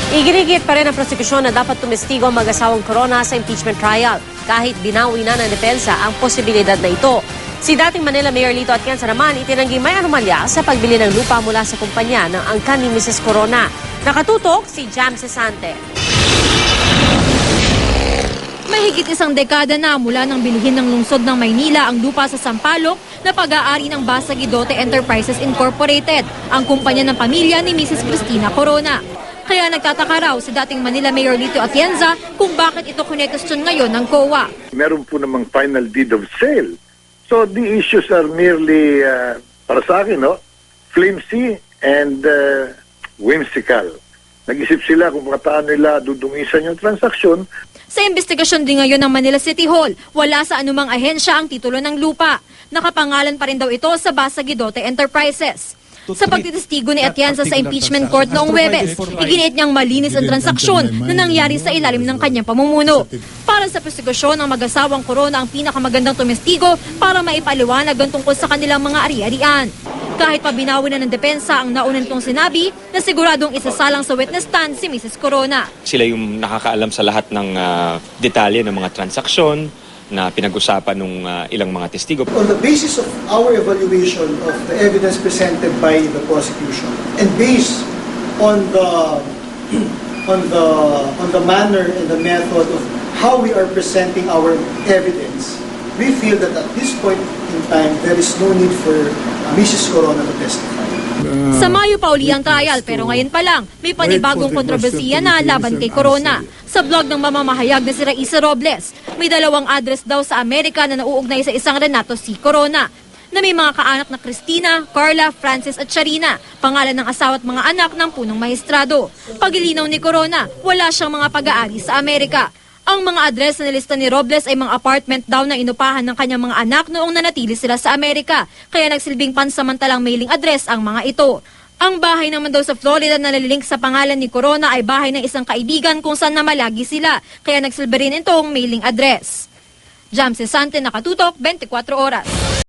Igirigit pa rin ang prosekusyon na dapat tumestigo ang mag-asawang Corona sa impeachment trial kahit binawi na ng depensa ang posibilidad na ito. Si dating Manila Mayor Lito Atienza naman itinanggi may anomalya sa pagbili ng lupa mula sa kumpanya ng angkan ni Mrs. Corona. Nakatutok si Jam Cesante. Mahigit isang dekada na mula nang bilhin ng lungsod ng Maynila ang lupa sa Sampaloc na pag-aari ng Basagidote Enterprises Incorporated, ang kumpanya ng pamilya ni Mrs. Cristina Corona. Kaya nagtataka raw si dating Manila Mayor Lito Atienza kung bakit ito kinekestyon ngayon ng COA. Meron po namang final deed of sale. So the issues are merely, para sa akin, flimsy and whimsical. Nag-isip sila kung paano nila dudungisan yung transaksyon. Sa investigasyon din ngayon ng Manila City Hall, wala sa anumang ahensya ang titulo ng lupa. Nakapangalan pa rin daw ito sa Basagidote Enterprises. Sa pagtitistigo ni Atienza sa impeachment court noong Huwebes, iginiit niyang malinis ang transaksyon na nangyari sa ilalim ng kanyang pamumuno. Para sa prosekusyon ng mag-asawang Corona ang pinakamagandang tumestigo para maipaliwanag ang tungkol sa kanilang mga ari-arian. Kahit pa binawi na ng depensa ang nauna nitong sinabi na siguradong isasalang sa witness stand si Mrs. Corona. Sila yung nakakaalam sa lahat ng detalye ng mga transaksyon na pinag-usapan ng ilang mga testigo. On the basis of our evaluation of the evidence presented by the prosecution and based on the manner and the method of how we are presenting our evidence, we feel that at this point in time there is no need for Mrs. Corona to testify. Sa Mayo pa uli ang trial pero ngayon pa lang may panibagong kontrobersiya na laban kay Corona. Sa blog ng mamamahayag na si Raisa Robles, may dalawang address daw sa Amerika na nauugnay sa isang Renato C. Corona na may mga kaanak na Cristina, Carla, Francis at Charina, pangalan ng asawa at mga anak ng punong maestrado. Pagilinaw ni Corona, wala siyang mga pag-aari sa Amerika. Ang mga address na nilista ni Robles ay mga apartment daw na inupahan ng kanyang mga anak noong nanatili sila sa Amerika, kaya nagsilbing pansamantalang mailing address ang mga ito. Ang bahay naman daw sa Florida na nalilink sa pangalan ni Corona ay bahay ng isang kaibigan kung saan namalagi sila, kaya nagsilbi rin itong mailing address. Jam Cesante, Nakatutok, 24 Oras.